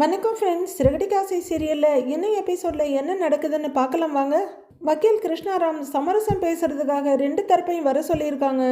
வணக்கம் ஃப்ரெண்ட்ஸ். சிறகடிக்காசை சீரியலில் இன்னும் எபிசோடில் என்ன நடக்குதுன்னு பார்க்கலாம் வாங்க. வக்கீல் கிருஷ்ணாராம் சமரசம் பேசுறதுக்காக ரெண்டு தரப்பையும் வர சொல்லியிருக்காங்க.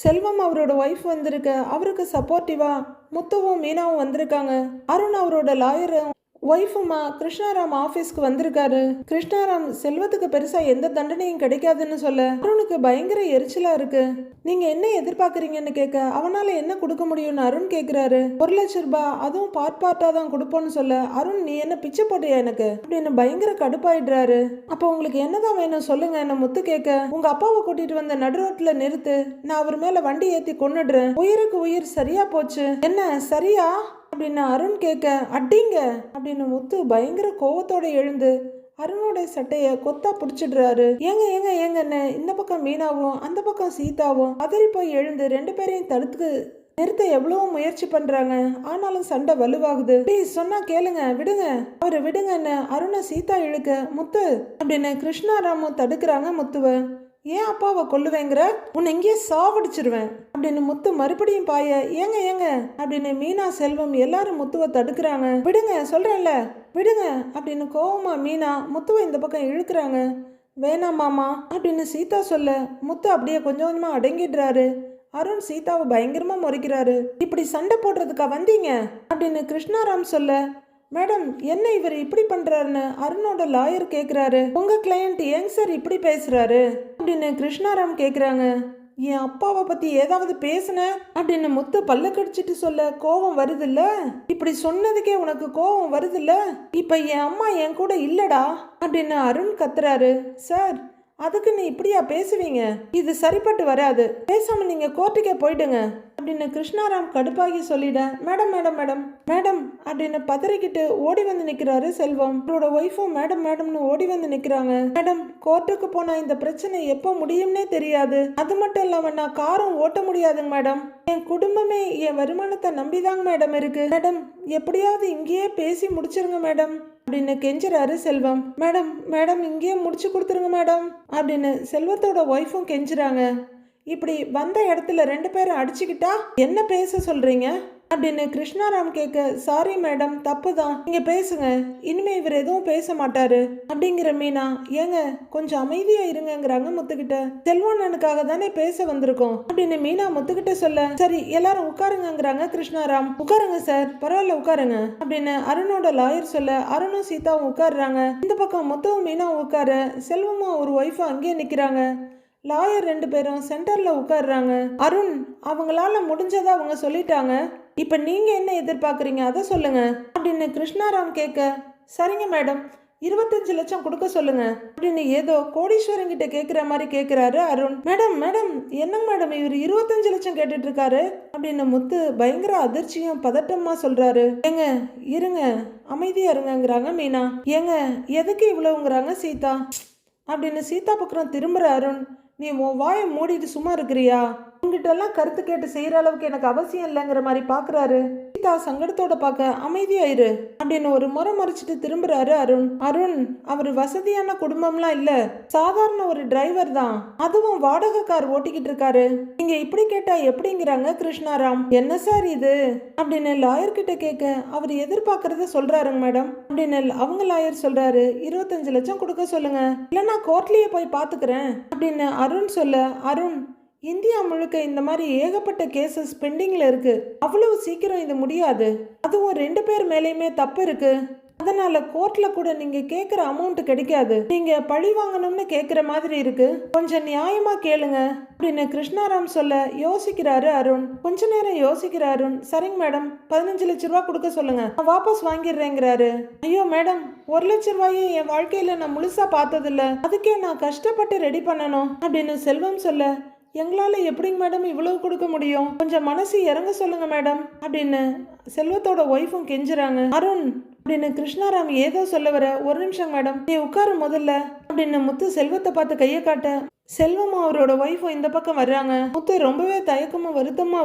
செல்வம் அவரோட ஒய்ஃப் வந்திருக்க, அவருக்கு சப்போர்ட்டிவா முத்துவும் மீனாவும் வந்திருக்காங்க. அருண் அவரோட லாயரும் ஒய்ஃபுமா கிருஷ்ணாராம் ஆஃபீஸ்க்கு வந்திருக்காரு. கிருஷ்ணாராம் செல்வத்துக்கு பெருசா எந்த தண்டனையும் கிடைக்காதுன்னு சொல்ல அருணுக்கு பயங்கர எரிச்சலா இருக்கு. நீங்க என்ன எதிர்பார்க்குறீங்கன்னு கேட்க, அவனால என்ன கொடுக்க முடியும்னு அருண் கேட்குறாரு. 1,00,000 ரூபாய், அதுவும் பார்ட்டா தான் கொடுப்போன்னு சொல்ல அருண் நீ என்ன பிச்சை போட்டியா எனக்கு அப்படின்னு பயங்கர கடுப்பாயிடுறாரு. அப்போ உங்களுக்கு என்னதான் வேணும் சொல்லுங்க என்ன முத்து கேட்க, உங்க அப்பாவை கூட்டிட்டு வந்த நடுரோட்ல நிறுத்து, நான் அவர் மேல வண்டி ஏத்தி கொன்னுடுறேன், உயிருக்கு உயிர் சரியா போச்சு, என்ன சரியா அப்படின்னு அருண் கேட்க, அடிங்க அப்படின்னு முத்து பயங்கர கோவத்தோட எழுந்து அருணோட சட்டைய கொத்தா பிடிச்சிடுறாரு. ஏங்க ஏங்க ஏங்கன்னு இந்த பக்கம் மீனாவும் அந்த பக்கம் சீதாவும் அதறி போய் எழுந்து ரெண்டு பேரையும் தடுத்து நிறுத்த எவ்வளவோ முயற்சி பண்றாங்க. ஆனாலும் சண்டை வலுவாகுது. ப்ளீஸ் சொன்னா கேளுங்க, விடுங்க அவரு விடுங்கன்னு அருணை சீதா இழுக்க, முத்து அப்படின்னு கிருஷ்ணாராமும் தடுக்கிறாங்க முத்துவ. ஏன் அப்பாவை கொல்லுவேங்கிற, உன்னை இங்கேயே சாவடிச்சிருவேன் அப்படின்னு முத்து மறுபடியும் பாய, ஏங்க ஏங்க அப்படின்னு மீனா செல்வம் எல்லாரும் முத்துவை தடுக்கிறாங்க. விடுங்க சொல்றேன்ல விடுங்க அப்படின்னு கோவமா மீனா முத்துவை இந்த பக்கம் இழுக்கிறாங்க. வேணாம் மாமா அப்படின்னு சீதா சொல்ல முத்து அப்படியே கொஞ்சம் கொஞ்சமா அடங்கிடுறாரு. அருண் சீதாவை பயங்கரமா முறைக்கிறாரு. இப்படி சண்டை போடுறதுக்கா வந்தீங்க அப்படின்னு கிருஷ்ணாராம் சொல்ல, மேடம் என்ன இவர் இப்படி பண்றாருன்னு அருணோட லாயர் கேக்குறாரு. உங்க கிளையண்ட் ஏங்க சார் இப்படி பேசுறாரு அப்படின்னு கிருஷ்ணாராம் கேக்குறாங்க. என் அப்பாவை பத்தி ஏதாவது பேசுன அப்படின்னு முத்து பல்ல கடிச்சிட்டு சொல்ல, கோவம் வருதுல்ல, இப்படி சொன்னதுக்கே உனக்கு கோவம் வருதுல்ல, இப்ப என் அம்மா என் கூட இல்லடா அப்படின்னு அருண் கத்துறாரு. சார் அதுக்கு நீ இப்படியா பேசுவீங்க, இது சரிப்பட்டு வராது, பேசாம நீங்க கோர்ட்டுக்கே போயிடுங்க அப்படின்னு கிருஷ்ணாராம் கடுப்பாகி சொல்லிட, மேடம் மேடம் மேடம் மேடம் அப்படின்னு பதறிக்கிட்டு ஓடி வந்து நிக்கிறாரு செல்வம். அவரோட ஒய்ஃபும் மேடம் மேடம்னு ஓடி வந்து நிக்கிறாங்க. மேடம் கோர்ட்டுக்கு போனா இந்த பிரச்சனை எப்போ முடியும்னே தெரியாது, அது மட்டும் இல்லாம நான் காரும் ஓட்ட முடியாதுங்க மேடம், என் குடும்பமே என் வருமானத்தை நம்பிதாங்க மேடம் இருக்கு, மேடம் எப்படியாவது இங்கேயே பேசி முடிச்சிருங்க மேடம் அப்படின்னு கெஞ்சுறாரு செல்வம். மேடம் மேடம் இங்கேயே முடிச்சு கொடுத்துருங்க மேடம் அப்படின்னு செல்வத்தோட ஒய்ஃபும் கெஞ்சுறாங்க. இப்படி வந்த இடத்துல ரெண்டு பேரும் அடிச்சுக்கிட்டா என்ன பேச சொல்றீங்க அப்படின்னு கிருஷ்ணாராம் கேட்க, சாரி மேடம் தப்பு தான், நீங்க பேசுங்க, இனிமே இவர் எதுவும் பேச மாட்டாரு அப்படிங்கிற மீனா, ஏங்க கொஞ்சம் அமைதியா இருங்கிறாங்க முத்துக்கிட்ட. செல்வண்ணனுக்காக தானே பேச வந்திருக்கோம் அப்படின்னு மீனா முத்துக்கிட்ட சொல்ல, சரி எல்லாரும் உட்காருங்கிறாங்க கிருஷ்ணாராம். உட்காருங்க சார், பரவாயில்ல உட்காருங்க அப்படின்னு அருணோட லாயர் சொல்ல அருணும் சீதாவும் உட்காருறாங்க. இந்த பக்கம் முத்துவும் மீனாவும் உட்கார செல்வமும் ஒரு ஒய்ஃபும் அங்கேயே நிக்கிறாங்க. லாயர் ரெண்டு பேரும் சென்டர்ல உட்கார்றாங்க. அருண் அவங்களால முடிஞ்சதை அவங்க சொல்லிட்டாங்க, இப்ப நீங்க என்ன எதிர்பார்க்குறீங்க அதை சொல்லுங்க அப்படின்னு கிருஷ்ணாராம் கேட்க, சரிங்க மேடம் 25 லட்சம் கொடுக்க சொல்லுங்க அப்படின்னு ஏதோ கோடீஸ்வரன் கிட்ட கேட்குற மாதிரி கேட்குறாரு அருண். மேடம் மேடம் என்னங்க மேடம் இவர் 25 லட்சம் கேட்டுட்டு இருக்காரு அப்படின்னு முத்து பயங்கர அதிர்ச்சியும் பதட்டமா சொல்றாரு. ஏங்க இருங்க அமைதியா இருங்கிறாங்க மீனா. ஏங்க எதுக்கு இவ்வளவுங்கிறாங்க சீதா அப்படின்னு சீதா பக்கம் திரும்புற அருண். நீ உன் வாயை மூடிட்டு சும்மா இருக்கிறியா, உங்ககிட்ட எல்லாம் கருத்து கேட்டு செய்யற அளவுக்கு எனக்கு அவசியம் இல்லைங்கிற மாதிரி பாக்குறாரு. சீதா சங்கடத்தோட பார்க்க அமைதியாயிரு அப்படின்னு ஒரு முறை மறைச்சிட்டு திரும்புறாரு அருண். அருண் அவர் வசதியான குடும்பம்லாம் இல்ல, சாதாரண ஒரு டிரைவர் தான், அதுவும் வாடகை கார் ஓட்டிக்கிட்டு இருக்காரு, நீங்க இப்படி கேட்டா எப்படிங்கிறாங்க கிருஷ்ணாராம். என்ன சார் இது அப்படின்னு லாயர் கிட்ட கேட்க, அவர் எதிர்பார்க்கறத சொல்றாருங்க மேடம் அப்படின்னு அவங்க லாயர் சொல்றாரு. 25 லட்சம் கொடுக்க சொல்லுங்க, இல்லைன்னா கோர்ட்லயே போய் பாத்துக்கிறேன் அப்படின்னு அருண் சொல்ல, அருண் இந்தியா முழுக்க இந்த மாதிரி ஏகப்பட்ட கேசஸ் பெண்டிங்ல இருக்கு, அவ்வளவு சீக்கிரம் இது முடியாது, அதுவும் ரெண்டு பேர் மேலேயுமே தப்பு இருக்கு, அதனால கோர்ட்ல கூட நீங்க கேட்குற அமௌண்ட் கிடைக்காது, நீங்க பழி வாங்கணும்னு கேட்குற மாதிரி இருக்கு, கொஞ்சம் நியாயமா கேளுங்க அப்படின்னு கிருஷ்ணாராம் சொல்ல யோசிக்கிறாரு அருண். கொஞ்ச நேரம் யோசிக்கிற அருண், சரிங்க மேடம் 15 லட்ச ரூபா கொடுக்க சொல்லுங்க, நான் வாபஸ் வாங்கிடுறேங்கிறாரு. ஐயோ மேடம் 1,00,000 ரூபாயை என் வாழ்க்கையில நான் முழுசா பார்த்ததில்ல, அதுக்கே நான் கஷ்டப்பட்டு ரெடி பண்ணணும் அப்படின்னு செல்வம் சொல்ல, எங்களால் எப்படிங்க மேடம் இவ்வளவு கொடுக்க முடியும், கொஞ்சம் மனசு இறங்க சொல்லுங்க மேடம் அப்படின்னு செல்வத்தோட ஒய்ஃபும் கெஞ்சுறாங்க. அருண் அப்படின்னு கிருஷ்ணாராம் ஏதோ சொல்ல வர, ஒரு நிமிஷம் மேடம் நீ உட்காரு முதல்ல அப்படின்னு முத்து செல்வத்தை பார்த்து கையை காட்ட செல்வமும் அவரோட ஒய்ஃபும் இந்த பக்கம் வர்றாங்க. முத்து ரொம்பவே தயக்கமும் வருத்தமா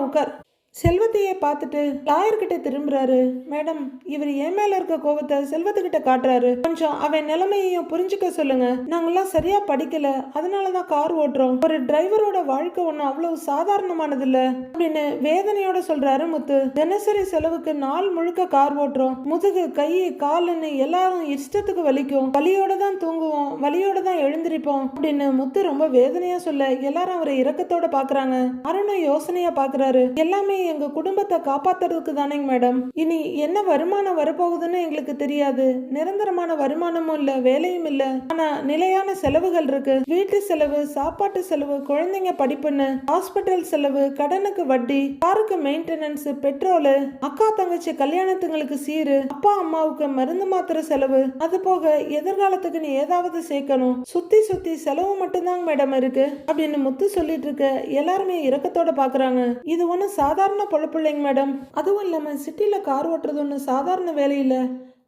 செல்வத்தையே பார்த்துட்டு லாயர்கிட்ட திரும்புறாரு. மேடம், இவர் என் மேல இருக்க கோபத்தை செல்வத்துக்கிட்ட காட்டுறாரு. கொஞ்சம் அவன் நிலைமையையும் புரிஞ்சுக்க சொல்லுங்க. நாங்கெல்லாம் சரியா படிக்கல, அதனாலதான் கார் ஓட்டுறோம். ஒரு டிரைவரோட வாழ்க்கை ஒன்றும் அவ்வளவு சாதாரணமானது இல்ல அப்படின்னு வேதனையோட சொல்றாரு முத்து. தினசரி செலவுக்கு நாள் முழுக்க கார் ஓட்டுறோம். முதுகு, கை, காலுன்னு எல்லாரும் இஷ்டத்துக்கு வலிக்கும். வலியோட தான் தூங்குவோம், வலியோட தான் எழுந்திருப்போம் அப்படின்னு முத்து ரொம்ப வேதனையா சொல்ல எல்லாரும் அவரை இரக்கத்தோட பாக்குறாங்க. அருணும் யோசனையா பாக்குறாரு. எல்லாமே எங்க குடும்பத்தை காப்பாத்துறதுக்கு தானேங்க மேடம். இனி என்ன வருமானம் வரப்போகுதுன்னு எங்களுக்கு தெரியாது. நிரந்தரமான வருமானமும் இல்ல, வேலையும் இல்ல. ஆனா நிலையான செலவுகள் இருக்கு. வீட்டு செலவு, சாப்பாட்டு செலவு, குழந்தைங்க படிப்புன்னு, ஹாஸ்பிட்டல் செலவு, கடனுக்கு வட்டி, காருக்கு மெயின்டெனன்ஸ், பெட்ரோலு, அக்கா தங்கச்சி கல்யாணத்துங்களுக்கு சீரு, அப்பா அம்மாவுக்கு மருந்து மாத்திரை செலவு, அது போக எதிர்காலத்துக்கு நீ ஏதாவது சேர்க்கணும். சுத்தி சுத்தி செலவு மட்டும்தாங்க மேடம் இருக்கு அப்படின்னு முத்து சொல்லிட்டு இருக்க எல்லாருமே இரக்கத்தோட பாக்குறாங்க. இது ஒண்ணு சாதாரண பொழப்பிள்ளைங்க மேடம். அதுவும் இல்லாம சிட்டில கார் ஓட்டுறது ஒண்ணு சாதாரண வேலை இல்ல.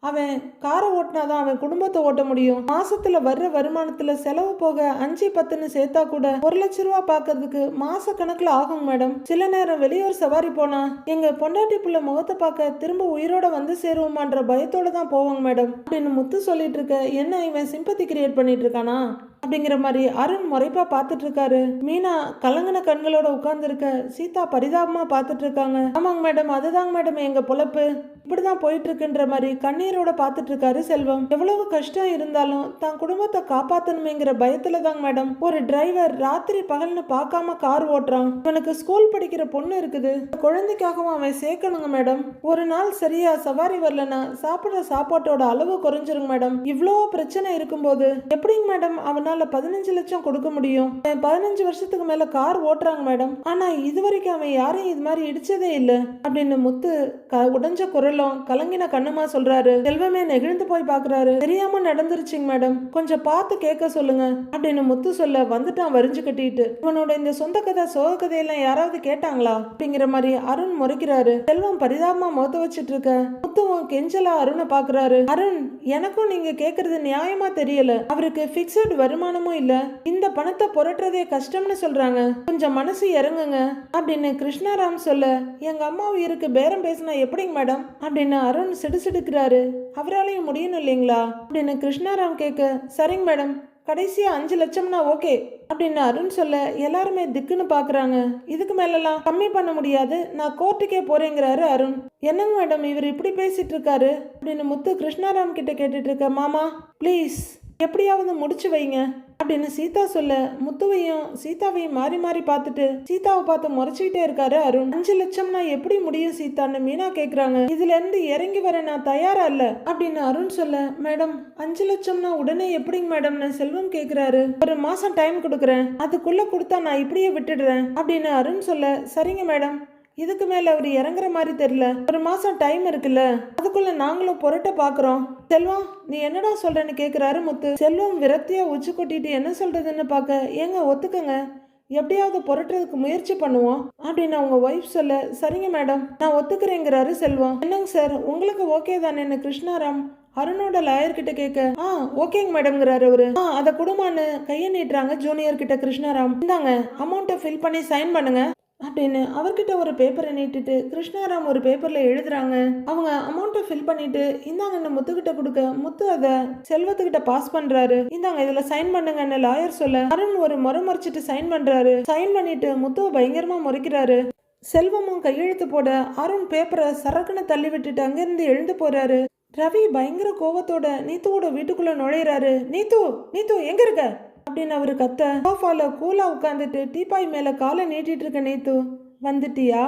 அவன் காரை ஓட்டினாதான் அவன் குடும்பத்தை ஓட்ட முடியும். மாசத்துல வர்ற வருமானத்துல செலவு போக 5-10ன்னு சேர்த்தா கூட 1 லட்ச ரூபா பாக்குறதுக்கு மாச கணக்குல ஆகும் மேடம். சில நேரம் வெளியூர் சவாரி போனா எங்க பொண்டாட்டி புள்ள முகத்தை பார்க்க திரும்ப உயிரோட வந்து சேருவோமான்ற பயத்தோட தான் போவாங்க மேடம் அப்படின்னு முத்து சொல்லிட்டு இருக்க, என்ன இவன் சிம்பத்தி கிரியேட் பண்ணிட்டு இருக்கானா அப்படிங்கிற மாதிரி அருண் முறைப்பா பார்த்துட்டு இருக்காரு. மீனா கலங்கின கண்களோட உட்கார்ந்து இருக்க சீதா பரிதாபமா பார்த்துட்டு இருக்காங்க. ஆமாங்க மேடம், அதுதாங்க மேடம் எங்க பொழப்பு, இப்படிதான் போயிட்டு இருக்குன்ற மாதிரி கண்ணீரோட பார்த்துட்டு இருக்காரு செல்வம். எவ்வளவு கஷ்டம் இருந்தாலும் தான் குடும்பத்தை காப்பாத்தணுமேங்கிற பயத்துல தாங்க மேடம் ஒரு டிரைவர் ராத்திரி பகல்னு பார்க்காம கார் ஓட்டுறான். இவனுக்கு ஸ்கூல் படிக்கிற பொண்ணு இருக்குது, குழந்தைக்காகவும் அவன் சேர்க்கணுங்க மேடம். ஒரு நாள் சரியா சவாரி வரலன்னா சாப்பிடுற சாப்பாட்டோட அளவு குறைஞ்சிருங்க மேடம். இவ்வளோ பிரச்சனை இருக்கும்போது எப்படிங்க மேடம் அவனால 15 லட்சம் கொடுக்க முடியும்? 15 வருஷத்துக்கு மேல கார் ஓட்டுறாங்க மேடம். ஆனா இது வரைக்கும் அவன் யாரையும் இது மாதிரி இடிச்சதே இல்ல அப்படின்னு முத்து உடைஞ்ச குரலும் கலங்கின கண்ணுமா சொல்றாரு. செல்வமே நெகிழ்ந்து போய் பாக்குறாரு. தெரியாம நடந்துருச்சுங்க மேடம், கொஞ்சம் பார்த்து கேட்க சொல்லுங்க அப்படின்னு முத்து சொல்ல வந்துட்டான் வரிஞ்சு கட்டிட்டு. இவனோட இந்த சொந்த கதை சோக கதையெல்லாம் யாராவது கேட்டாங்களா அப்படிங்கிற மாதிரி அருண் முறைக்கிறாரு. செல்வம் பரிதாபமா முகத்த வச்சிட்டு இருக்க முத்துவும் கெஞ்சலா அருணை பாக்குறாரு. அருண், எனக்கும் நீங்க கேக்குறது நியாயமா தெரியல. அவருக்கு பிக்ஸட் வருமானமும் இல்ல, இந்த பணத்தை புரட்டுறதே கஷ்டம்னு சொல்றாங்க. கொஞ்சம் மனசு இறங்குங்க அப்படின்னு கிருஷ்ணாராம் சொல்ல, எங்க அம்மா உயிருக்கு பேரம் பேசினா எப்படிங்க மேடம் அப்படின்னு அருண் சிடுசிடுக்கிறாரு. அவராலையும் முடியணும் இல்லைங்களா அப்படின்னு கிருஷ்ணாராம் கேட்க, சரிங்க மேடம், கடைசியா 5 லட்சம்னா ஓகே அப்படின்னு அருண் சொல்ல எல்லாருமே திக்குன்னு பாக்குறாங்க. இதுக்கு மேலலாம் கம்மி பண்ண முடியாது, நான் கோர்ட்டுக்கே போறேங்கிறாரு அருண். என்னங்க மேடம் இவர் இப்படி பேசிட்டு இருக்காரு அப்படின்னு முத்து கிருஷ்ணாராம் கிட்ட கேட்டுட்டு இருக்க, மாமா ப்ளீஸ் எப்படியாவது முடிச்சு வைங்க அப்படின்னு சீதா சொல்ல முத்துவையும் சீதாவையும் மாறி மாறி பார்த்துட்டு சீதாவை பார்த்து முறைச்சிக்கிட்டே இருக்காரு அருண். 5 லட்சம்னா எப்படி முடியும் சீதான்னு மீனா கேக்குறாங்க. இதுல இருந்து இறங்கி வர நான் தயாரா இல்ல அப்படின்னு அருண் சொல்ல, மேடம் 5 லட்சம்னா உடனே எப்படிங்க மேடம்னு செல்வம் கேக்குறாரு. ஒரு மாசம் டைம் கொடுக்குறேன், அதுக்குள்ள கொடுத்தா நான் இப்படியே விட்டுடுறேன் அப்படின்னு அருண் சொல்ல, சரிங்க மேடம், இதுக்கு மேல அவர் இறங்குற மாதிரி தெரியல, ஒரு மாசம் டைம் இருக்குல்ல, அதுக்குள்ள நாங்களும் புரட்ட பாக்குறோம். செல்வம், நீ என்னடா சொல்றேன்னு கேக்குறாரு முத்து. செல்வம் விரக்தியா உச்சி கொட்டிட்டு என்ன சொல்றதுன்னு பாக்க, ஏங்க ஒத்துக்கங்க, எப்படியாவது புரட்டுறதுக்கு முயற்சி பண்ணுவோம் அப்படின்னு அவங்க ஒய்ஃப் சொல்ல, சரிங்க மேடம் நான் ஒத்துக்கிறேங்கிறாரு செல்வம். என்னங்க சார் உங்களுக்கு ஓகே தானேன்னு கிருஷ்ணாராம் அருணோட லாயர் கிட்ட கேட்க, ஓகேங்க மேடம்ங்கிறாரு அவரு. அதை குடும்பம்னு கையை நீட்டுறாங்க ஜூனியர் கிட்ட கிருஷ்ணாராம். இந்தாங்க அமௌண்ட்டை ஃபில் பண்ணி சைன் பண்ணுங்க அப்படின்னு அவர்கிட்ட ஒரு பேப்பரை நீட்டிட்டு கிருஷ்ணாராம் ஒரு பேப்பர்ல எழுதுறாங்க. அவங்க அமௌண்ட்டை ஃபில் பண்ணிட்டு இந்தாங்கன்னு முத்துக்கிட்ட கொடுக்க முத்து அதை செல்வத்துக்கிட்ட பாஸ் பண்றாரு. இந்தாங்க இதுல சைன் பண்ணுங்கன்னு லாயர் சொல்ல அருண் ஒரு முறைச்சிட்டு சைன் பண்றாரு. சைன் பண்ணிட்டு முத்துவை பயங்கரமா முறைக்கிறாரு. செல்வமும் கையெழுத்து போட அருண் பேப்பரை சரக்குன்னு தள்ளி விட்டுட்டு அங்கிருந்து எழுந்து போறாரு. ரவி பயங்கர கோவத்தோட நீத்துவோட வீட்டுக்குள்ள நுழையிறாரு. நீத்து நீத்து எங்க இருக்க அப்படின்னு அவரு கத்த, சோஃபால கூலா உட்காந்துட்டு டீப்பாய் மேல காலை நீட்டிட்டு இருக்க நீத்து, வந்துட்டியா?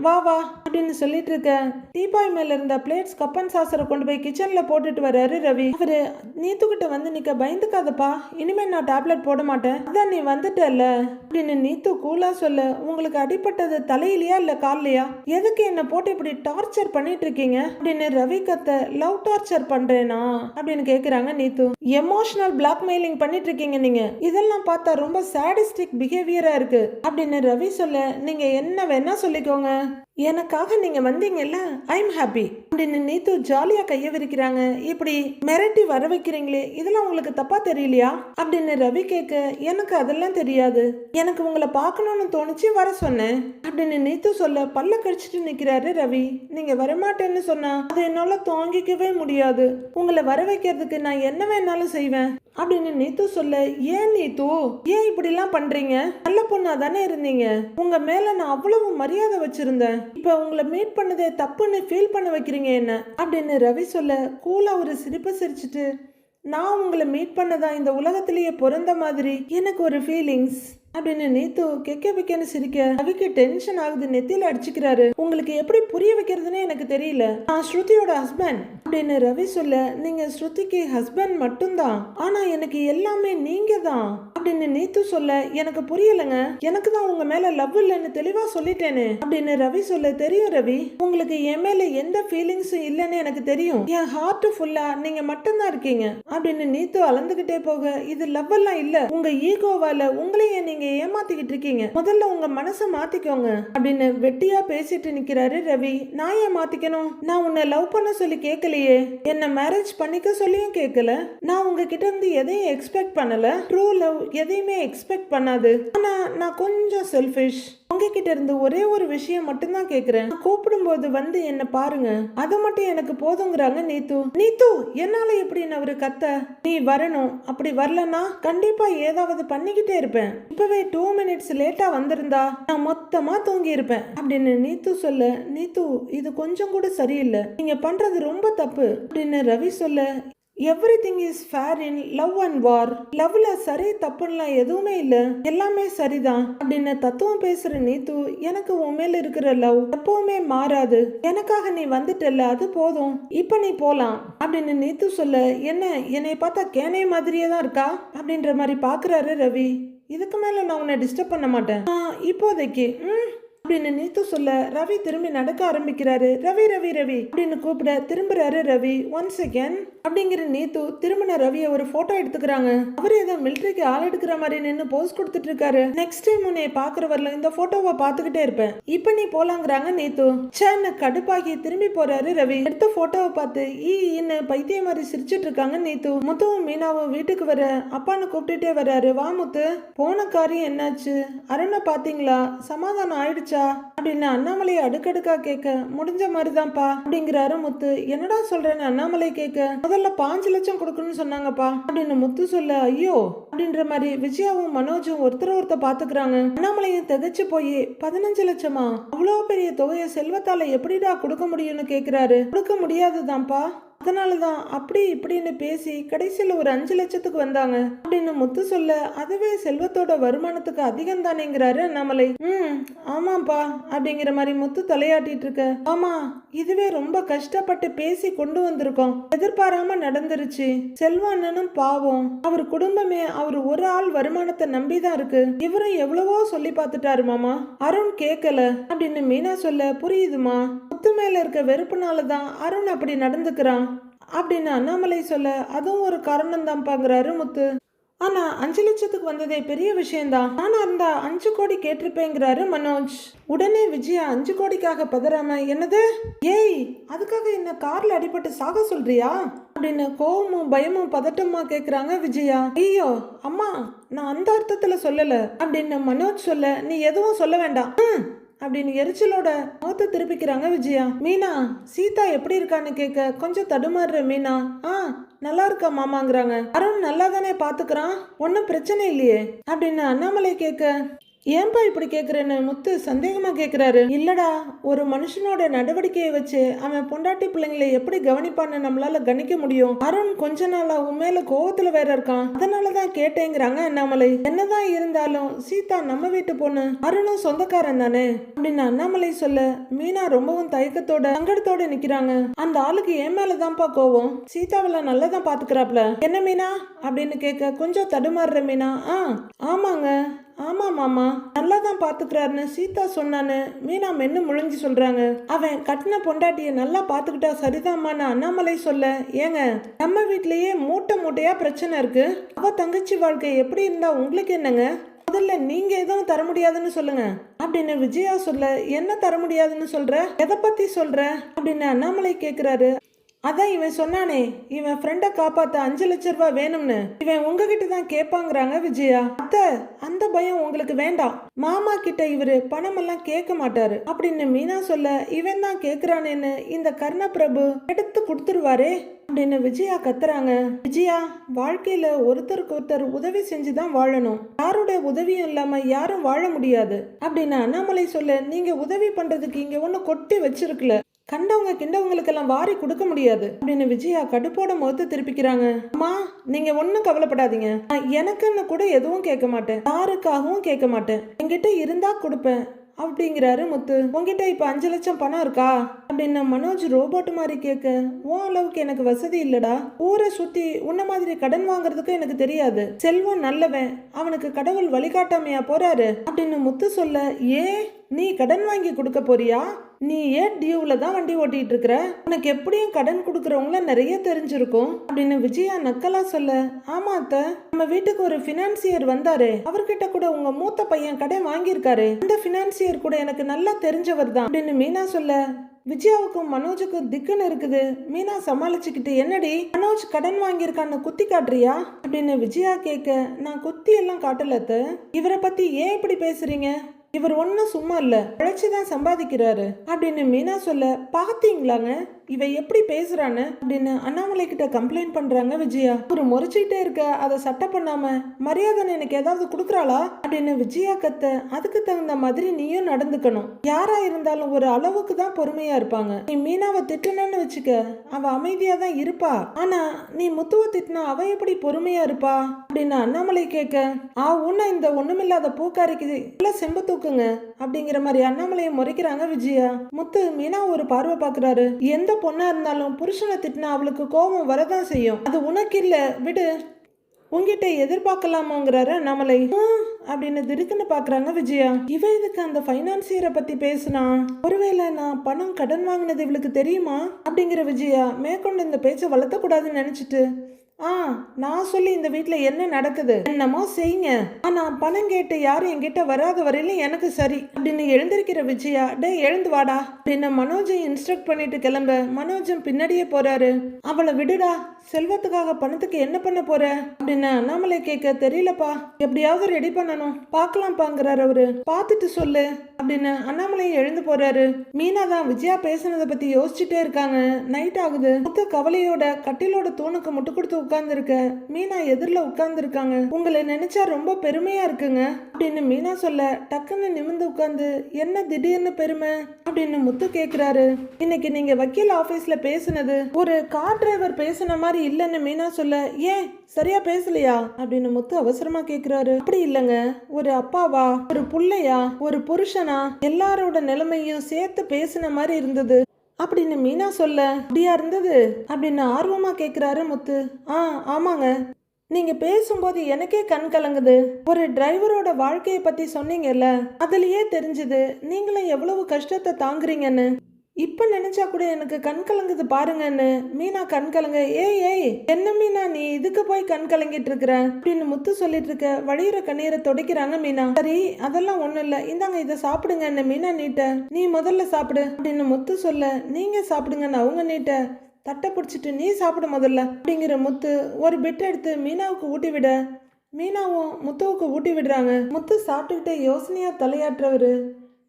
வா வா அப்படின்னு சொல்லிட்டு இருக்க டீப்பாய் மேல இருந்த பிளேட்ஸ் கப்பன் சாசரை கொண்டு போய் கிச்சன்ல போட்டுட்டு வர்றாரு ரவி. அவரு நீத்துக்கிட்ட வந்து நிக்க, பயந்துக்காதப்பா, இனிமே நான் டேப்லெட் போட மாட்டேன், அதான் நீ வந்துட்டல அப்படின்னு நீத்து கூலா சொல்ல, உங்களுக்கு அடிப்பட்டது தலையிலையா இல்ல கால்லையா, எதுக்கு என்ன போட்டு இப்படி டார்ச்சர் பண்ணிட்டு இருக்கீங்க அப்படின்னு ரவி கத்த, லவ் டார்ச்சர் பண்றேனா அப்படின்னு கேக்குறாங்க நீத்து. எமோஷனல் பிளாக்மெயிலிங் பண்ணிட்டு இருக்கீங்க நீங்க, இதெல்லாம் பார்த்தா ரொம்ப சாடிஸ்டிக் பிஹேவியரா இருக்கு அப்படின்னு ரவி சொல்ல, நீங்க என்ன வேணா சொல்லிக்கோ எனக்காக நீங்க வந்தீங்கல்ல, ஐ எம் ஹாப்பி அப்படின்னு நீத்து ஜாலியா கைய விரிக்கிறாங்க. இப்படி மிரட்டி வர வைக்கிறீங்களே, இதெல்லாம் உங்களுக்கு தப்பா தெரியலையா அப்படின்னு ரவி கேட்க, எனக்கு அதெல்லாம் தெரியாது, எனக்கு உங்களை பார்க்கணும்னு தோணுச்சு வர சொன்னேன் அப்படின்னு நீத்து சொல்ல பல்ல கடிச்சிட்டு நிக்கிறாரு ரவி. நீங்க வரமாட்டேன்னு சொன்னா அதை என்னால தாங்கிக்கவே முடியாது, உங்களை வர வைக்கிறதுக்கு நான் என்ன வேணாலும் செய்வேன் அப்படின்னு நீத்து சொல்ல, ஏன் நீத்து ஏன் இப்படிலாம் பண்றீங்க, நல்ல பொண்ணா தானே இருந்தீங்க, உங்க மேல நான் அவ்வளவு மரியாதை வச்சிருந்தேன், இப்ப உங்களை மீட் பண்ணதே தப்புன்னு ஃபீல் பண்ண வைக்கிறீங்க என்ன அப்படின்னு ரவி சொல்ல, கூலா ஒரு சிரிப்பு சிரிச்சிட்டு, நான் உங்களை மீட் பண்ணதா இந்த உலகத்திலேயே பிறந்த மாதிரி எனக்கு ஒரு ஃபீலிங்ஸ் அப்படின்னு நீத்து கெக்க பிக்கன்னு சிரிக்க, ரவிக்கு டென்ஷன் ஆகுது, நெத்தியில அடிச்சுக்கிறாரு. உங்களுக்கு எப்படி புரிய வைக்கிறதுன்னு எனக்கு தெரியல, நான் ஸ்ருதியோட ஹஸ்பண்ட் அப்படின்னு ரவி சொல்ல, நீங்க ஸ்ருதிக்கு ஹஸ்பண்ட் மட்டும்தான், ஆனா எனக்கு எல்லாமே நீங்க தான் அப்படின்னு நீத்து சொல்ல, எனக்கு புரியலங்க, எனக்கு தான் உங்க மேல லவ் இல்லைன்னு தெளிவா சொல்லிட்டேனே அப்படின்னு ரவி சொல்ல, தெரியும் ரவி, உங்களுக்கு என் மேல எந்த ஃபீலிங்ஸும் இல்லைன்னு எனக்கு தெரியும், என் ஹார்ட் ஃபுல்லா நீங்க மட்டும்தான் இருக்கீங்க அப்படின்னு நீத்து அளந்துகிட்டே போக, இது லவ் எல்லாம் இல்ல, உங்க ஈகோவால உங்களையே நீங்க ஏமாத்திக்கிட்டு இருக்கீங்க, முதல்ல உங்க மனசை மாத்திக்கோங்க அப்படின்னு வெட்டியா பேசிட்டு நிக்கிறாரு ரவி. நான் ஏன் மாத்திக்கணும், நான் உன்னை லவ் பண்ண சொல்லி கேட்கலையே, என்ன மேரேஜ் பண்ணிக்க சொல்லியும் கேட்கல, நான் உங்ககிட்ட இருந்து எதையும் எக்ஸ்பெக்ட் பண்ணல, ட்ரூ லவ் எதையுமே எக்ஸ்பெக்ட் பண்ணாது, ஆனா நான் கொஞ்சம் செல்ஃபிஷ், உங்ககிட்ட இருந்து ஒரே ஒரு விஷயம் மட்டும்தான் கேக்குறேன், கூப்பிடும் போது வந்து என்ன பாருங்க, அது மட்டும் எனக்கு போதுங்கிறாங்க நீத்து. நீத்து என்னால எப்படின்னு அவரு கத்த, நீ வரணும், அப்படி வரலன்னா கண்டிப்பா ஏதாவது பண்ணிக்கிட்டே இருப்பேன், இப்பவே 2 minutes லேட்டா வந்திருந்தா நான் மொத்தமா தூங்கி இருப்பேன் அப்படின்னு நீத்து சொல்ல, நீத்து இது கொஞ்சம் கூட சரியில்லை, நீங்க பண்றது ரொம்ப தப்பு அப்படின்னு ரவி சொல்ல, everything is fair in love and war, லவ்ல சரி தப்புலாம் எதுவுமே இல்ல, எல்லாமே சரிதான் அப்படின்னு தத்துவம் பேசுற நீத்து, எனக்கு உன் மேல இருக்கிற லவ் எப்பவுமே மாறாது, எனக்காக நீ வந்துட்டல அது போதும், இப்ப நீ போலாம் அப்படின்னு நீத்து சொல்ல, என்ன என்னை பார்த்தா கேனே மாதிரியே தான் இருக்கா அப்படின்ற மாதிரி பாக்குறாரு ரவி. இதுக்கு மேல நான் உன்னை டிஸ்டர்ப் பண்ண மாட்டேன் இப்போதைக்கு அப்படின்னு நீத்து சொல்ல, ரவி திரும்பி நடக்க ஆரம்பிக்கிறாரு. ரவி ரவி ரவி அப்படின்னு கூப்பிட திரும்புறாரு ரவி. ஒன் செகண்ட் அப்படிங்கிற நீத்து திரும்பின ரவியை ஒரு போட்டோ எடுத்துக்கிறாங்க. அவரு ஏதோ மிலிட்டரிக்கு ஆள் எடுக்கிற மாதிரி நின்று போஸ் கொடுத்துட்டு இருக்காரு. நெக்ஸ்ட் டைம் உன்னை பாக்குற வரல இந்த போட்டோவை பாத்துக்கிட்டே இருப்பேன், இப்ப நீ போலாங்கிறாங்க நீத்து. சேன்னு கடுப்பாகி திரும்பி போறாரு ரவி. எடுத்த போட்டோவை பார்த்து ஈன்னு பைத்திய மாதிரி சிரிச்சிட்டு இருக்காங்க நீத்து. முத்துவும் மீனாவும் வீட்டுக்கு வர அப்பான்னு கூப்பிட்டுட்டே வர்றாரு. வா முத்து, போன காரியம் என்னாச்சு, அருணை பாத்தீங்களா, சமாதானம் ஆயிடுச்சு அப்படின்னு அண்ணாமலையை அடுக்கடுக்கா கேட்க, முடிஞ்ச மாதிரிதான்ப்பா அப்படிங்கிறாரு முத்து. என்னடா சொல்றேன்னு அண்ணாமலை கேட்க, முதல்ல 5 லட்சம் கொடுக்கணும்னு சொன்னாங்கப்பா அப்படின்னு முத்து சொல்ல, ஐயோ அப்படின்ற மாதிரி விஜயாவும் மனோஜும் ஒருத்தர் பாத்துக்கிறாங்க. அண்ணாமலையும் திகச்சு போய் 15 லட்சமா, அவ்வளவு பெரிய தொகையை செல்வத்தால எப்படிடா கொடுக்க முடியும்னு கேக்குறாரு. கொடுக்க முடியாதுதான்ப்பா, அதனாலதான் அப்படி இப்படின்னு பேசி கடைசியில் ஒரு 5 லட்சத்துக்கு வந்தாங்க அப்படின்னு முத்து சொல்ல, அதுவே செல்வத்தோட வருமானத்துக்கு அதிகம் தானேங்கிறாரு அண்ணாமலை. ஆமாப்பா அப்படிங்கிற மாதிரி முத்து தலையாட்டிட்டு இருக்க, ஆமா இதுவே ரொம்ப கஷ்டப்பட்டு பேசி கொண்டு வந்திருக்கோம், எதிர்பாராம நடந்துருச்சு, செல்வானனும் பாவம், அவர் குடும்பமே அவர் ஒரு ஆள் வருமானத்தை நம்பிதான் இருக்கு, இவரும் எவ்வளவோ சொல்லி பார்த்துட்டாரு மாமா, அருண் கேட்கல அப்படின்னு மீனா சொல்ல, புரியுதுமா, முத்து மேல இருக்க வெறுப்புனாலதான் அருண் அப்படி நடந்துக்கிறான் அப்படின்னு அண்ணாமலை சொல்ல, அதுவும் ஒரு காரணம் தான் பாக்குறாரு முத்து. ஆனா 5 லட்சத்துக்கு வந்ததே பெரிய விஷயம்தான், நானா இருந்தா 5 கோடி கேட்டிருப்பேங்கிறாரு மனோஜ். உடனே விஜயா 5 கோடிக்காக பதறாம, என்னது ஏய் அதுக்காக என்ன கார்ல அடிபட்டு சாக சொல்றியா அப்படின்னு கோவமும் பயமும் பதட்டமா கேக்குறாங்க விஜயா. ஐயோ அம்மா நான் அந்த அர்த்தத்துல சொல்லல அப்படின்னு மனோஜ் சொல்ல, நீ எதுவும் சொல்ல வேண்டாம் அப்படின்னு எரிச்சலோட முகத்தை திருப்பிக்கிறாங்க விஜயா. மீனா சீதா எப்படி இருக்கான்னு கேட்க கொஞ்சம் தடுமாறுற மீனா, நல்லா இருக்கா மாமாங்கிறாங்க. அருண் நல்லா தானே பாத்துக்கிறான், ஒன்னும் பிரச்சனை இல்லையே அப்படின்னு அண்ணாமலை கேட்க, ஏன்பா இப்படி கேக்குறேன்னு முத்து சந்தேகமா கேக்குறாரு. இல்லடா, ஒரு மனுஷனோட நடவடிக்கையை வச்சு அவன் பொண்டாட்டி பிள்ளைங்களை எப்படி கவனிப்பான்னு நம்மளால கணிக்க முடியும், அருண் கொஞ்ச நாளா உன் மேல கோவத்துல வேற இருக்கான், அதனாலதான் கேட்டேங்கிறாங்க அண்ணாமலை. என்னதான் இருந்தாலும் சீதா நம்ம வீட்டு பொண்ணு, அருணும் சொந்தக்காரன் தானே அப்படின்னு அண்ணாமலை சொல்ல, மீனா ரொம்பவும் தயக்கத்தோட சங்கடத்தோட நிக்கிறாங்க. அந்த ஆளுக்கு என் மேலதான்ப்பா கோவம், சீதாவெல்லாம் நல்லதான் பாத்துக்கிறாப்ல, என்ன மீனா அப்படின்னு கேட்க கொஞ்சம் தடுமாறுற மீனா, ஆமாங்க ஆமா மாமா நல்லா தான் பாத்துக்கிறாருன்னு சீதா சொன்னான்னு மீனா மென்னு முழிஞ்சு சொல்றாங்க. அவன் கட்டின பொண்டாட்டிய நல்லா பாத்துக்கிட்டா சரிதாம்மான்னு அண்ணாமலை சொல்ல, ஏங்க நம்ம வீட்லயே மூட்டையா பிரச்சனை இருக்கு, அவ தங்கச்சி வாழ்க்கை எப்படி இருந்தா உங்களுக்கு என்னங்க முதல்ல நீங்க எதுவும் தர முடியாதுன்னு சொல்லுங்க அப்படின்னு விஜயா சொல்ல. என்ன தர முடியாதுன்னு சொல்ற, எதை பத்தி சொல்ற அப்படின்னு அண்ணாமலை கேக்குறாரு. அதான் இவன் சொன்னானே, இவன் ஃப்ரெண்டை காப்பாத்த 5 லட்சம் ரூபாய் வேணும்னு. இவன் உங்ககிட்ட தான் கேட்பாங்கிறாங்க விஜயா. அத்தை, அந்த பயம் உங்களுக்கு வேண்டாம். மாமா கிட்ட இவரு பணம் எல்லாம் கேட்க மாட்டாரு அப்படின்னு மீனா சொல்ல, இவன் தான் கேக்குறானேன்னு இந்த கர்ணபிரபு எடுத்து கொடுத்துருவாரே அப்படின்னு விஜயா கத்துறாங்க. விஜயா, வாழ்க்கையில ஒருத்தருக்கு ஒருத்தர் உதவி செஞ்சுதான் வாழணும். யாருடைய உதவியும் இல்லாம யாரும் வாழ முடியாது அப்படின்னு அண்ணாமலை சொல்ல, நீங்க உதவி பண்றதுக்கு இங்க ஒண்ணு கொட்டி வச்சிருக்கல, கண்டவங்க கிண்டவங்களுக்கெல்லாம் வாரி கொடுக்க முடியாது அப்படின்னு விஜயா கடுப்போட முகத்தை திருப்பிக்கிறாங்க. அம்மா, நீங்க ஒன்னும் கவலைப்படாதீங்க. எனக்குன்னு கூட எதுவும் கேட்க மாட்டேன், யாருக்காகவும் கேட்க மாட்டேன். என்கிட்ட இருந்தா கொடுப்பேன் அப்படிங்கிறாரு முத்து. உங்ககிட்ட இப்ப 5 லட்சம் பணம் இருக்கா அப்படின்னு மனோஜ் ரோபோட் மாதிரி கேட்க, உன் அளவுக்கு எனக்கு வசதி இல்லடா. ஊரை சுத்தி உன்ன மாதிரி கடன் வாங்குறதுக்கு எனக்கு தெரியாது. செல்வம் நல்லவன், அவனுக்கு கடவுள் வழிகாட்டாமையா போறாரு அப்படின்னு முத்து சொல்ல, ஏன் நீ கடன் வாங்கி கொடுக்க போறியா? நீ ஏன் டியூவில் தான் வண்டி ஓட்டிட்டு இருக்கிற? உனக்கு எப்படியும் கடன் கொடுக்கறவங்கள நிறைய தெரிஞ்சிருக்கும் அப்படின்னு விஜயா நக்கலா சொல்ல, ஆமா அத்தை, நம்ம வீட்டுக்கு ஒரு பினான்சியர் வந்தாரு, அவர்கிட்ட கூட உங்க மூத்த பையன் கடன் வாங்கியிருக்காரு. அந்த பினான்சியர் கூட எனக்கு நல்லா தெரிஞ்சவர் தான் அப்படின்னு மீனா சொல்ல, விஜயாவுக்கும் மனோஜுக்கும் திக்குன்னு இருக்குது. மீனா சமாளிச்சுக்கிட்டு, என்னடி மனோஜ் கடன் வாங்கியிருக்கான்னு குத்தி காட்டுறியா அப்படின்னு விஜயா கேட்க, நான் குத்தி எல்லாம் காட்டல அத்தை, இவரை பத்தி ஏன் இப்படி பேசுறீங்க? இவர் ஒன்னும் சும்மா இல்ல, உழைச்சுதான் சம்பாதிக்கிறாரு அப்படின்னு மீனா சொல்ல, பாத்தீங்களாங்க இவ எப்படி பேசுறான்னு அப்படின்னு அண்ணாமலை கிட்ட கம்ப்ளைண்ட் பண்றாங்க விஜயா. ஒரு முறைச்சிக்கிட்டே இருக்க, அதை சட்டை பண்ணாம மரியாதை எனக்கு ஏதாவது கொடுக்குறாளா அப்படின்னு விஜயா கத்த, அதுக்கு தகுந்த மாதிரி நீயும் நடந்துக்கணும். யாரா இருந்தாலும் ஒரு அளவுக்கு தான் பொறுமையா இருப்பாங்க. நீ மீனாவை திட்டணும்னு வச்சுக்க, அவ அமைதியா தான் இருப்பா. ஆனா நீ முத்துவ திட்டினா அவ எப்படி பொறுமையா இருப்பா அப்படின்னு அண்ணாமலை கேட்க, உன்ன இந்த ஒண்ணுமில்லாத பூக்காரிக்கு இல்ல செம்பு தூக்குங்க அப்படிங்கிற மாதிரி அண்ணாமலையை முறைக்கிறாங்க விஜயா. முத்து மீனா ஒரு பார்வை பாக்குறாரு. எந்த பொண்ணா இருந்தாலும் புருஷனை திட்டினா அவளுக்கு கோபம் வரதான் செய்யும். அது உனக்கு இல்ல, விடு, உங்ககிட்ட எதிர்பார்க்கலாமோங்கிறாரு அண்ணாமலை. அப்படின்னு திடுக்குன்னு பாக்குறாங்க விஜயா. இவ இதுக்கு அந்த பைனான்சியரை பத்தி பேசுனா, ஒருவேளை நான் பணம் கடன் வாங்கினது இவளுக்கு தெரியுமா அப்படிங்கிற விஜயா மேற்கொண்டு இந்த பேச்சை வளர்த்த கூடாதுன்னு நினைச்சிட்டு, நான் சொல்லி இந்த வீட்டுல என்ன நடக்குது என்னமோ செய்யுங்க, ஆனா பணம் கேட்டு யாரும் என்கிட்ட வராத வரையிலும் எனக்கு சரி அப்படின்னு எழுந்திருக்கிற விஜயா, டே எழுந்து வாடா அப்படின்னு மனோஜை இன்ஸ்ட்ரக்ட் பண்ணிட்டு கிளம்ப, மனோஜம் பின்னாடியே போறாரு. அவளை விடுடா, செல்வத்துக்காக பணத்துக்கு என்ன பண்ண போற அப்படின்னு அண்ணாமலை கேட்க, தெரியலப்பா, எப்படியாவது ரெடி பண்ணணும், பாக்கலாம்பாங்கிறாரு அவரு. பார்த்துட்டு சொல்லு அப்படின்னு அண்ணாமலை எழுந்து போறாரு. மீனா தான் விஜயா பேசுனதை பத்தி யோசிச்சுட்டே இருக்காங்க. நைட் ஆகுது. முத்து கவலையோட கட்டிலோட தூணுக்கு முட்டு கொடுத்து உட்கார்ந்து இருக்க, மீனா எதிரில் உட்கார்ந்து இருக்காங்க. உங்களை நினைச்சா ரொம்ப பெருமையா இருக்குங்க அப்படின்னு மீனா சொல்ல, டக்குன்னு நிமிர்ந்து உட்கார்ந்து, என்ன திடீர்னு பெருமை அப்படின்னு முத்து கேக்குறாரு. இன்னைக்கு நீங்க வக்கீல் ஆபீஸ்ல பேசுனது ஒரு கார் டிரைவர் பேசுன மாதிரி இல்லைன்னு மீனா சொல்ல, ஏன் சரியா பேசலையா அப்படின்னு முத்து அவசரமா கேக்குறாரு. அப்படி இல்லைங்க, ஒரு அப்பாவா, ஒரு புள்ளையா, ஒரு புருஷனா, எல்லாரோட நிலைமையும் சேர்த்து பேசுன மாதிரி இருந்தது அப்படின்னு மீனா சொல்ல, அப்படியா இருந்தது அப்படின்னு ஆர்வமா கேக்குறாரு முத்து. ஆமாங்க, நீங்க பேசும்போது எனக்கே கண் கலங்குது. ஒரு டிரைவரோட வாழ்க்கையை பத்தி சொன்னீங்கல்ல, அதுலயே தெரிஞ்சது நீங்களும் எவ்வளவு கஷ்டத்தை தாங்குறீங்கன்னு. இப்ப நினைச்சா கூட எனக்கு கண் கலங்குது பாருங்கன்னு மீனா கண் கலங்க, ஏய் என்ன மீனா நீ இதுக்கு போய் கண் கலங்கிட்டு இருக்கிற அப்படின்னு முத்து சொல்லிட்டு இருக்க, வழியிற கண்ணீரை துடைக்கிறாங்க மீனா. சரி, அதெல்லாம் ஒண்ணும் இல்ல, இந்தாங்க இதை சாப்பிடுங்கன்னு மீனா நீட்ட. நீ முதல்ல சாப்பிடு அப்படின்னு முத்து சொல்ல, நீங்க சாப்பிடுங்கன்னு அவங்க நீட்ட. தட்டை பிடிச்சிட்டு நீ சாப்பிடு முதல்ல அப்படிங்கிற முத்து ஒரு பிட் எடுத்து மீனாவுக்கு ஊட்டி விட, மீனாவும் முத்துவுக்கு ஊட்டி விடுறாங்க. முத்து சாப்பிட்டுக்கிட்டே யோசனையா தலையாட்டுறவரு,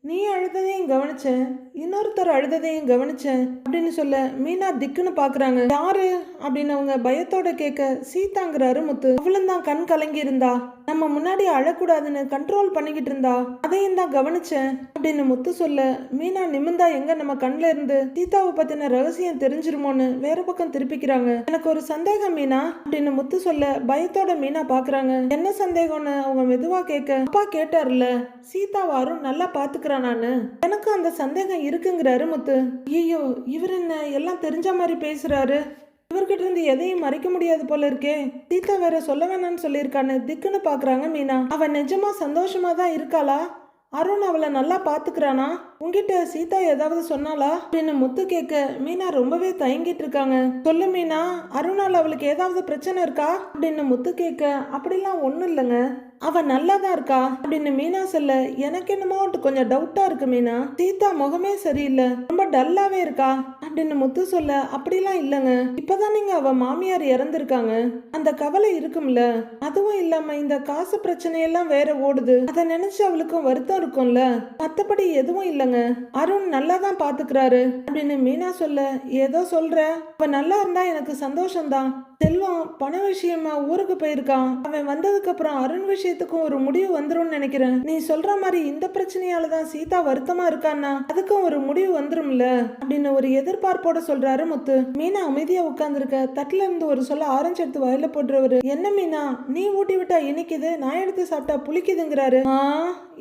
நீ அழுததையும் கவனிச்சேன், இன்னொருத்தர் அழுததையும் கவனிச்சேன் அப்படின்னு சொல்ல, மீனா திக்குன்னு பாக்குறாங்க. யாரு அப்படின்னு அவங்க பயத்தோட கேட்க, சீதாங்கிறாரு முத்து. அவளும் தான் கண் கலங்கி இருந்தா, நம்ம முன்னாடி அழக்கூடாதுன்னு கண்ட்ரோல் பண்ணிக்கிட்டு இருந்தா, அதையும் தான் கவனிச்சேன் அப்படின்னு முத்து சொல்ல, மீனா நிமிந்தா எங்க நம்ம கண்ல இருந்து சீதாவை பத்தின ரகசியம் தெரிஞ்சிருமோன்னு வேற பக்கம் திருப்பிக்கிறாங்க. எனக்கு ஒரு சந்தேகம் மீனா அப்படின்னு முத்து சொல்ல, பயத்தோட மீனா பாக்குறாங்க. என்ன சந்தேகம்னு அவங்க மெதுவா கேட்க, அப்பா கேட்டார்ல சீதாவாரும் நல்லா பாத்துக்கிறானான்னு, எனக்கு அந்த சந்தேகம் இருக்குங்கிறாரு முத்து. ஐயோ, இவர் என்ன எல்லாம் தெரிஞ்ச மாதிரி பேசுறாரு, இவர்கிட்ட இருந்து எதையும் மறைக்க முடியாது போல இருக்கே. சீதா வேற சொல்ல வேணான்னு சொல்லியிருக்கான்னு திக்குன்னு பாக்குறாங்க மீனா. அவன் நிஜமா சந்தோஷமா தான் இருக்காளா? அருண் அவளை நல்லா பாத்துக்கிறானா? உங்ககிட்ட சீதா ஏதாவது சொன்னாளா அப்படின்னு முத்து கேட்க மீனா ரொம்பவே தயங்கிட்டு இருக்காங்க. சொல்லு மீனா, அருணால் அவளுக்கு ஏதாவது பிரச்சனை இருக்கா அப்படின்னு முத்து கேட்க அப்படிலாம் ஒண்ணும் இல்லைங்க, அவ நல்லா தான் இருக்கா அப்படின்னு மீனா சொல்ல எனக்கு என்னமோ கொஞ்சம் டவுட்டா இருக்கு மீனா, சீதா முகமே சரியில்லை, ரொம்ப டல்லாவே இருக்கா அப்படின்னு முத்து சொல்ல அப்படிலாம் இல்லைங்க, இப்பதான் நீங்க அவ மாமியார் இறந்திருக்காங்க, அந்த கவலை இருக்கும்ல, அதுவும் இல்லாம இந்த காசு பிரச்சனையெல்லாம் வேற ஓடுது, அதை நினைச்சு அவளுக்கும் வருத்தம் இருக்கும்ல, மத்தபடி எதுவும் இல்லைங்க, அருண் நல்லா தான் பாத்துக்கிறாரு அப்படின்னு மீனா சொல்ல ஏதோ சொல்ற, அவ நல்லா இருந்தா எனக்கு சந்தோஷம்தான், செல்வம் பண விஷயமா ஊருக்கு போயிருக்கான், அவன் வந்ததுக்கு அப்புறம் அருண் விஷயத்துக்கும் ஒரு முடிவு வந்துரும்னு நினைக்கிறேன், நீ சொல்ற மாதிரி இந்த பிரச்சனையாலதான் சீதா வருத்தமா இருக்கான்னா அதுக்கும் ஒரு முடிவு வந்துரும்ல அப்படின்னு ஒரு எதிர்பார்ப்போட சொல்றாரு முத்து. மீனா அமைதியா உட்கார்ந்துருக்க, தட்டுல இருந்து ஒரு சொல்ல ஆரஞ்சு எடுத்து வயல போட்டுறவரு, என்ன மீனா நீ ஊட்டி விட்டா இனிக்குது, நான் எடுத்து சாப்பிட்டா புளிக்குதுங்கிறாரு.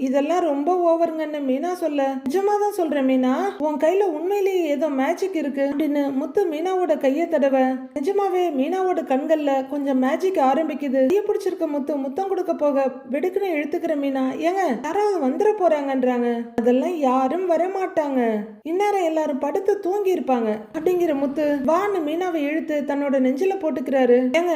இதெல்லாம் ரொம்ப ஓவருங்கன்னு மீனா சொல்ல, நிஜமா தான் சொல்றேன் மீனா, உன் கையில உண்மையிலேயே ஏதோ மேஜிக் இருக்கு அப்படின்னு முத்து மீனாவோட கையை தடவ, நிஜமாவே மீனாவோட கண்கள்ல கொஞ்சம் மேஜிக் ஆரம்பிக்குது. கைய பிடிச்சிருக்க முத்து முத்தம் கொடுக்க போக வெடுக்குன்னு இழுத்துக்கிற மீனா, ஏங்க யாராவது வந்துட போறாங்கன்றாங்க, அதெல்லாம் யாரும் வரமாட்டாங்க, இந்நேரம் எல்லாரும் படுத்து தூங்கி இருப்பாங்க அப்படிங்கிற முத்து வான்னு மீனாவை இழுத்து தன்னோட நெஞ்சில போட்டுக்கிறாரு. ஏங்க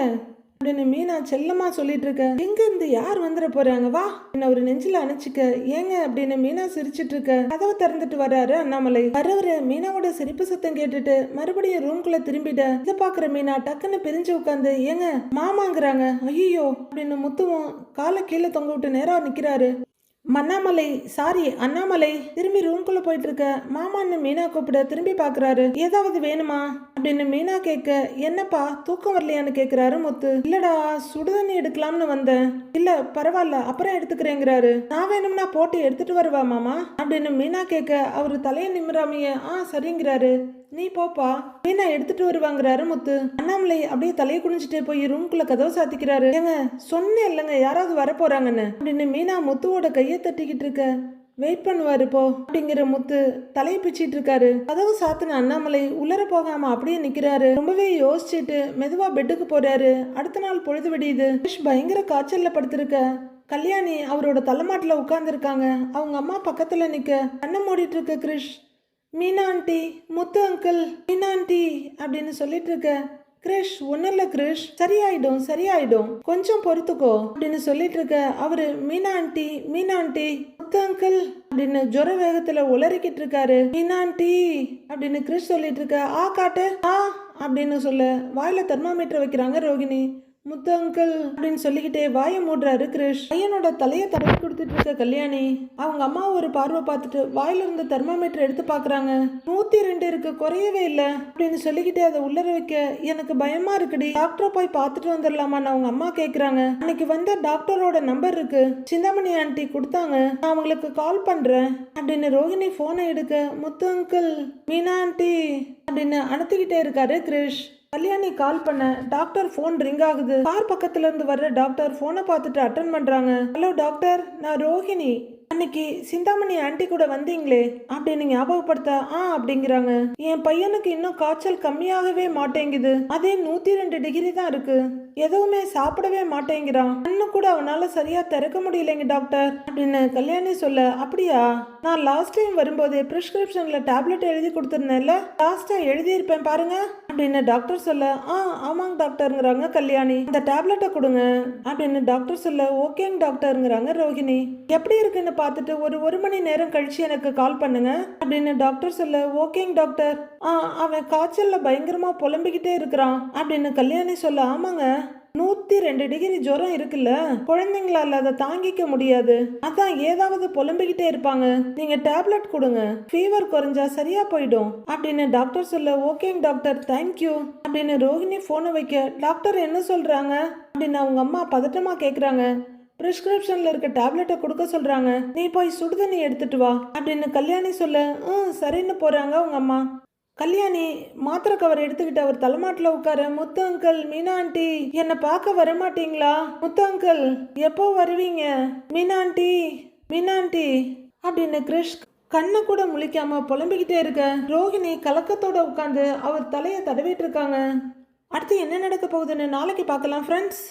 அப்படின்னு மீனா செல்லமா சொல்லிட்டு இருக்க, எங்க இருந்து யார் வந்துட போறாங்க வா என்ன ஒரு நெஞ்சில அணைச்சிக்க, ஏங்க அப்படின்னு மீனா சிரிச்சிட்டு இருக்க, கதவை திறந்துட்டு வர்றாரு அண்ணாமலை. வரவரு மீனாவோட சிரிப்பு சத்தம் கேட்டுட்டு மறுபடியும் ரூம்குள்ள திரும்பிட, இதை பாக்குற மீனா டக்குன்னு பிரிஞ்சு உட்காந்து ஏங்க மாமாங்கிறாங்க, ஐயோ அப்படின்னு முத்துவும் காலை கீழே தொங்க விட்டு நேரா நிக்கிறாரு. மண்ணாமலை சாரி அண்ணாமலை திரும்பி ரூம்குள்ள போயிட்டு இருக்க மாமான்னு மீனா கூப்பிட திரும்பி பாக்குறாரு. ஏதாவது வேணுமா அப்படின்னு மீனா கேட்க, என்னப்பா தூக்கம் வரலையான்னு கேக்குறாரு முத்து. இல்லடா சுடுதண்ணி எடுக்கலாம்னு வந்தேன். இல்ல பரவாயில்ல அப்புறம் எடுத்துக்கிறேங்கிறாரு. நான் வேணும்னா போட்டு எடுத்துட்டு வருவா மாமா அப்படின்னு மீனா கேட்க அவரு தலையை நிமிராமைய சரிங்கிறாரு. நீ போப்பா மீனா எடுத்துட்டு வருவாங்கிறாரு முத்து. அண்ணாமலை அப்படியே தலையை குனிஞ்சிட்டே போய் ரூம்குள்ள கதவை சாத்திக்கிறாரு. ஏங்க சொன்னேன் இல்லைங்க யாராவது வர போறாங்கன்னு அப்படின்னு மீனா முத்துவோட கையை தட்டிக்கிட்டு இருக்க, வெயிட் பண்ணுவாரு போ அப்படிங்கிற முத்து தலையை பிச்சிட்டு இருக்காரு. கதவு சாத்தின அண்ணாமலை உள்ளர போகாம அப்படியே நிக்கிறாரு. ரொம்பவே யோசிச்சுட்டு மெதுவா பெட்டுக்கு போறாரு. அடுத்த நாள் பொழுது விடியுது. பயங்கர காய்ச்சல்ல படுத்திருக்க கல்யாணி அவரோட தலைமாட்டில் உட்கார்ந்து இருக்காங்க. அவங்க அம்மா பக்கத்துல நிக்க கண்ணை மூடிட்டு இருக்க கிரிஷ், மீனா ஆண்டி முத்து அங்கிள் மீனா ஆண்டி அப்படின்னு சொல்லிட்டு இருக்க, கிரிஷ் ஒன்னும் இல்ல கிரிஷ் சரியாயிடும் சரியாயிடும் கொஞ்சம் பொறுத்துக்கோ அப்படின்னு சொல்லிட்டு இருக்க அவரு, மீனா ஆண்டி மீனா ஆண்டி முத்து அங்கிள் அப்படின்னு ஜொர வேகத்துல உளறிக்கிட்டு இருக்காரு. மீனா ஆண்டி அப்படின்னு கிரிஷ் சொல்லிட்டு இருக்க, காட்டு அப்படின்னு சொல்ல வாயில தெர்மாமீட்டர் வைக்கிறாங்க ரோகிணி. முத்து அங்கிள் அப்படின்னு சொல்லிக்கிட்டே வாயை மூடுறாரு கிரிஷ். பையனோட தலையை தடவி கொடுத்துட்டு இருக்க கல்யாணி அவங்க அம்மா ஒரு பார்வை பார்த்துட்டு வாயில இருந்து தெர்மாமீட்டர் எடுத்து பாக்குறாங்க. 102 இருக்கு, குறையவே இல்லை அப்படின்னு சொல்லிக்கிட்டே அதை உள்ளர வைக்க, எனக்கு பயமா இருக்குடி, டாக்டரை போய் பார்த்துட்டு வந்துடலாமான்னு அவங்க அம்மா கேக்குறாங்க. அன்னைக்கு வந்த டாக்டரோட நம்பர் இருக்கு, சிந்தாமணி ஆண்டி கொடுத்தாங்க, நான் அவங்களுக்கு கால் பண்றேன் அப்படின்னு ரோஹிணி போனை எடுக்க, முத்து அங்கிள் மீனா ஆண்டி அப்படின்னு அனுத்திக்கிட்டே இருக்காரு கிரிஷ். கல்யாணி கால் பண்ண டாக்டர் போன் ரிங் ஆகுது. கார் பக்கத்துல இருந்து வர்ற டாக்டர் போனை பார்த்துட்டு அட்டன் பண்றாங்க. ஹலோ டாக்டர், நான் ரோஹிணி, அன்னைக்கு சிந்தாமணி ஆண்டி கூட வந்தீங்களே அப்படின்னு ஞாபகப்படுத்த அப்படிங்கிறாங்க. என் பையனுக்கு இன்னும் காய்ச்சல் கம்மியாகவே மாட்டேங்குது, அதே 102 டிகிரி தான் இருக்கு, எதுவுமே சாப்பிடவே மாட்டேங்கிறான், கண்ணு கூட அவனால சரியா திறக்க முடியலைங்க டாக்டர் அப்படின்னு கல்யாணி சொல்ல, அப்படியா, நான் லாஸ்ட் டைம் வரும்போது பிரிஸ்கிரிப்ஷன்ல டேப்லெட் எழுதி கொடுத்துருந்தேன்ல, லாஸ்டா எழுதியிருப்பேன் பாருங்க அப்படின்னு டாக்டர் சொல்ல, ஆமாங்க டாக்டருங்கிறாங்க கல்யாணி, அந்த டேப்லெட்டை கொடுங்க அப்படின்னு டாக்டர் சொல்ல, ஓகேங்க டாக்டருங்கிறாங்க ரோஹிணி. எப்படி இருக்குன்னு பார்த்துட்டு ஒரு மணி நேரம் கழிச்சு எனக்கு கால் பண்ணுங்க அப்படின்னு டாக்டர் சொல்ல, ஓகேங்க டாக்டர். அவன் காய்ச்சல்ல பயங்கரமா புலம்பிக்கிட்டே இருக்கிறான் அப்படின்னு கல்யாணி சொல்ல, ஆமாங்க 102 டிகிரி ஜுரம் இருக்குல்ல, குழந்தைங்களால அதை தாங்கிக்க முடியாது, அதான் ஏதாவது புலம்பிக்கிட்டே இருப்பாங்க, நீங்க டேப்லெட் கொடுங்க, ஃபீவர் குறைஞ்சா சரியா போயிடும் அப்படின்னு டாக்டர் சொல்ல, ஓகேங்க டாக்டர் தேங்க்யூ அப்படின்னு ரோஹிணி போனை வைக்க, டாக்டர் என்ன சொல்றாங்க அப்படின்னு அவங்க அம்மா பதட்டமா கேக்குறாங்க. பிரிஸ்கிரிப்ஷன்ல இருக்க டேப்லெட்டை கொடுக்க சொல்றாங்க, நீ போய் சுடுதண்ணி எடுத்துட்டு வா அப்படின்னு கல்யாணி சொல்ல, சரின்னு போறாங்க அவங்க அம்மா. கல்யாணி மாத்திரை கவர் எடுத்துக்கிட்டு அவர் தலைமாட்டில் உட்கார, முத்து அங்கிள் மீனா ஆண்டி என்னை பார்க்க வரமாட்டீங்களா, முத்து அங்கிள் எப்போ வருவீங்க, மீனா ஆண்டி மீனா ஆண்டி அப்படின்னு கிரிஷ் கண்ணை கூட முழிக்காம புலம்பிக்கிட்டே இருக்க, ரோஹிணி கலக்கத்தோட உட்காந்து அவர் தலையை தடவிட்டு இருக்காங்க. அடுத்து என்ன நடக்க போகுதுன்னு நாளைக்கு பார்க்கலாம் ஃப்ரெண்ட்ஸ்.